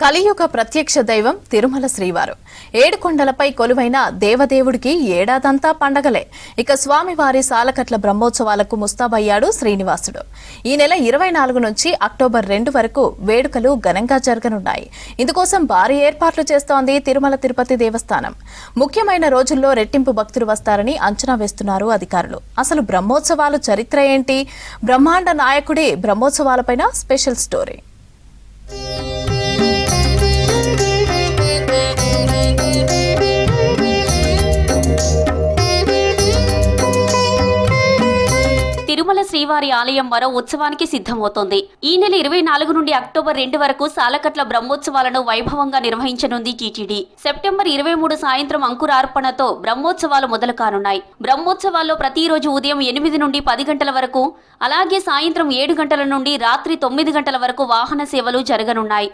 కలియుగ ప్రత్యక్ష దైవం తిరుమల శ్రీవారు ఏడుకొండలపై కొలువైన దేవదేవుడికి ఏడాదంతా పండగలే. ఇక స్వామివారి సాలకట్ల బ్రహ్మోత్సవాలకు ముస్తాబయ్యాడు శ్రీనివాసుడు. ఈ నెల 24 నుంచి అక్టోబర్ 2 వరకు వేడుకలు ఘనంగా జరగనున్నాయి. ఇందుకోసం భారీ ఏర్పాట్లు చేస్తోంది తిరుమల తిరుపతి దేవస్థానం. ముఖ్యమైన రోజుల్లో రెట్టింపు భక్తులు వస్తారని అంచనా వేస్తున్నారు అధికారులు. అసలు బ్రహ్మోత్సవాలు చరిత్ర ఏంటి? బ్రహ్మాండ నాయకుడి బ్రహ్మోత్సవాలపైన స్పెషల్ స్టోరీ. తిరుమల శ్రీవారి ఆలయం మరో ఉత్సవానికి సిద్ధమవుతోంది. ఈ నెల 24 నుండి అక్టోబర్ 2 వరకు సాలకట్ల బ్రహ్మోత్సవాలను వైభవంగా నిర్వహించనుంది టీటీడీ. సెప్టెంబర్ 23 సాయంత్రం అంకురార్పణతో బ్రహ్మోత్సవాలు మొదలు కానున్నాయి. బ్రహ్మోత్సవాల్లో ప్రతిరోజు ఉదయం 8 నుండి 10 గంటల వరకు, అలాగే సాయంత్రం 7 గంటల నుండి రాత్రి 9 గంటల వరకు వాహన సేవలు జరగనున్నాయి.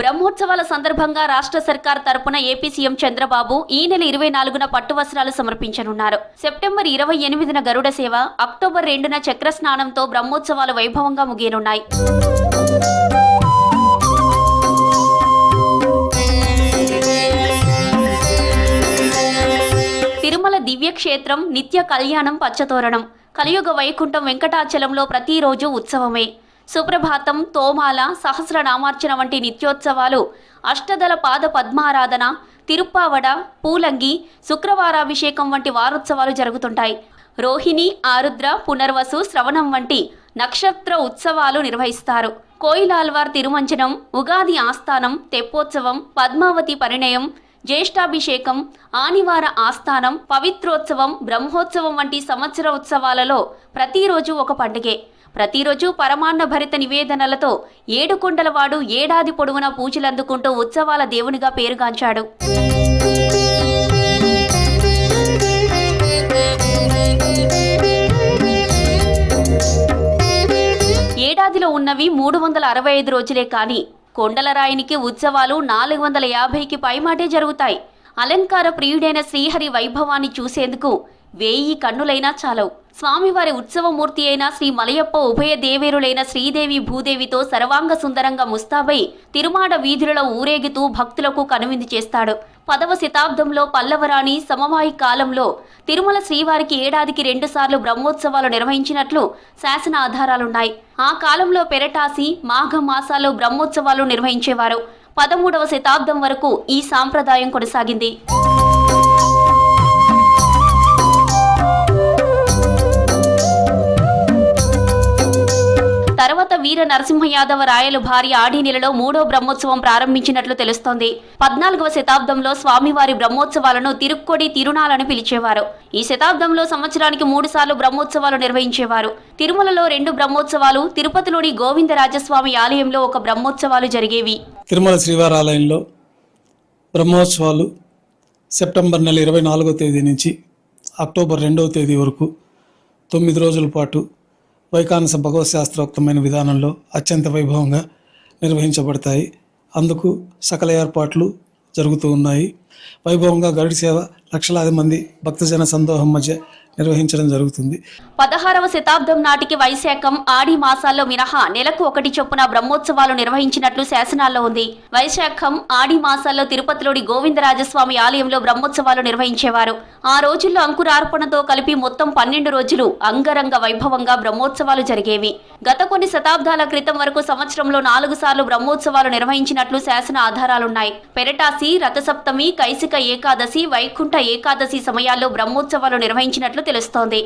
బ్రహ్మోత్సవాల సందర్భంగా రాష్ట్ర సర్కార్ తరపున ఏపీ సీఎం చంద్రబాబు ఈ నెల 24న పట్టు వస్త్రాలు సమర్పించనున్నారు. సెప్టెంబర్ 28న గరుడ సేవ, అక్టోబర్ 2న చక్ర స్నానంతో బ్రహ్మోత్సవాలు వైభవంగా ముగియనున్నాయి. తిరుమల దివ్యక్షేత్రం నిత్య కళ్యాణం పచ్చతోరణం, కలియుగ వైకుంఠం వెంకటాచలంలో ప్రతిరోజు ఉత్సవమే. సుప్రభాతం, తోమాల, సహస్రనామార్చన వంటి నిత్యోత్సవాలు, అష్టదళ పాద పద్మారాధన, తిరుప్పావడ, పూలంగి, శుక్రవారాభిషేకం వంటి వారోత్సవాలు జరుగుతుంటాయి. రోహిణి, ఆరుద్ర, పునర్వసు, శ్రవణం వంటి నక్షత్ర ఉత్సవాలు నిర్వహిస్తారు. కోయిలాల్వార్ తిరుమంజనం, ఉగాది ఆస్థానం, తెప్పోత్సవం, పద్మావతి పరిణయం, జ్యేష్ఠాభిషేకం, ఆనివార ఆస్థానం, పవిత్రోత్సవం, బ్రహ్మోత్సవం వంటి సంవత్సర ఉత్సవాలలో ప్రతిరోజు ఒక పండుగే. ప్రతిరోజు పరమాన్న భరిత నివేదనలతో ఏడుకొండలవాడు ఏడాది పొడవునా పూజలందుకుంటూ ఉత్సవాల దేవునిగా పేరుగాంచాడు. ఏడాదిలో ఉన్నవి 365 రోజులే కానీ కొండలరాయునికి ఉత్సవాలు 450కి పైమాటే జరుగుతాయి. అలంకార ప్రియుడైన శ్రీహరి వైభవాన్ని చూసేందుకు 1000 కన్నులైనా చాలవు. స్వామివారి ఉత్సవమూర్తి అయిన శ్రీ మలయప్ప ఉభయ దేవేరులైన శ్రీదేవి భూదేవితో సర్వాంగ సుందరంగా ముస్తాబై తిరుమాడ వీధులలో ఊరేగుతూ భక్తులకు కనువిందు చేస్తాడు. 10వ శతాబ్దంలో పల్లవరాణి సమవాయి కాలంలో తిరుమల శ్రీవారికి ఏడాదికి 2 సార్లు బ్రహ్మోత్సవాలు నిర్వహించినట్లు శాసన ఆధారాలున్నాయి. ఆ కాలంలో పెరటాసి, మాఘ మాసాల్లో బ్రహ్మోత్సవాలు నిర్వహించేవారు. 13వ శతాబ్దం వరకు ఈ సాంప్రదాయం కొనసాగింది. తర్వాత వీర నరసింహ యాదవ రాయలు భార్య ఆడినెలలో 3వ బ్రహ్మోత్సవం ప్రారంభించినట్లు తెలుస్తోంది. 14వ శతాబ్దంలో స్వామివారి బ్రహ్మోత్సవాలను తిరుక్కొడి తిరునాలని పిలిచేవారు. ఈ శతాబ్దంలో సంవత్సరానికి 3 సార్లు బ్రహ్మోత్సవాలు నిర్వహించేవారు. తిరుమలలో 2 బ్రహ్మోత్సవాలు, తిరుపతిలోని గోవిందరాజస్వామి ఆలయంలో 1 బ్రహ్మోత్సవాలు జరిగేవి. తిరుమల శ్రీవారి ఆలయంలో బ్రహ్మోత్సవాలు సెప్టెంబర్ నెల 24వ తేదీ నుంచి అక్టోబర్ 2వ తేదీ వరకు 9 రోజుల పాటు వైకానస భగవత్ శాస్త్రోక్తమైన విధానంలో అత్యంత వైభవంగా నిర్వహించబడతాయి. అందుకు సకల ఏర్పాట్లు జరుగుతూ ఉన్నాయి. వైభవంగా గరుడ సేవ లక్షలాది మంది భక్తజన సందోహం మధ్య నిర్వహించడం జరుగుతుంది. 16వ శతాబ్దం నాటికి వైశాఖం, ఆడి మాసాల్లో మినహా నెలకు 1 చొప్పున బ్రహ్మోత్సవాలు నిర్వహించినట్లు శాసనాల్లో ఉంది. వైశాఖం, ఆడి మాసాల్లో తిరుపతిలోని గోవిందరాజస్వామి ఆలయంలో బ్రహ్మోత్సవాలు నిర్వహించేవారు. ఆ రోజుల్లో అంకురార్పణతో కలిపి మొత్తం 12 రోజులు అంగరంగ వైభవంగా బ్రహ్మోత్సవాలు జరిగేవి. గత కొన్ని శతాబ్దాల క్రితం వరకు సంవత్సరంలో 4 సార్లు బ్రహ్మోత్సవాలు నిర్వహించినట్లు శాసన ఆధారాలున్నాయి. పెరటాసి, రథసప్తమి, కైసిక ఏకాదశి, వైకుంఠ ఏకాదశి సమయాల్లో బ్రహ్మోత్సవాలు నిర్వహించినట్లు తెలుస్తోంది.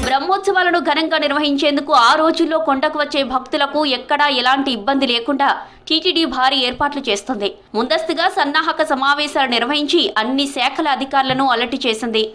బ్రహ్మోత్సవాలను ఘనంగా నిర్వహించేందుకు ఆ రోజుల్లో కొండకు వచ్చే భక్తులకు ఎక్కడా ఎలాంటి ఇబ్బంది లేకుండా టీటీడీ భారీ ఏర్పాట్లు చేస్తుంది. ముందస్తుగా సన్నాహక సమావేశాలు నిర్వహించి అన్ని శాఖల అధికారులను అలర్ట్ చేసింది.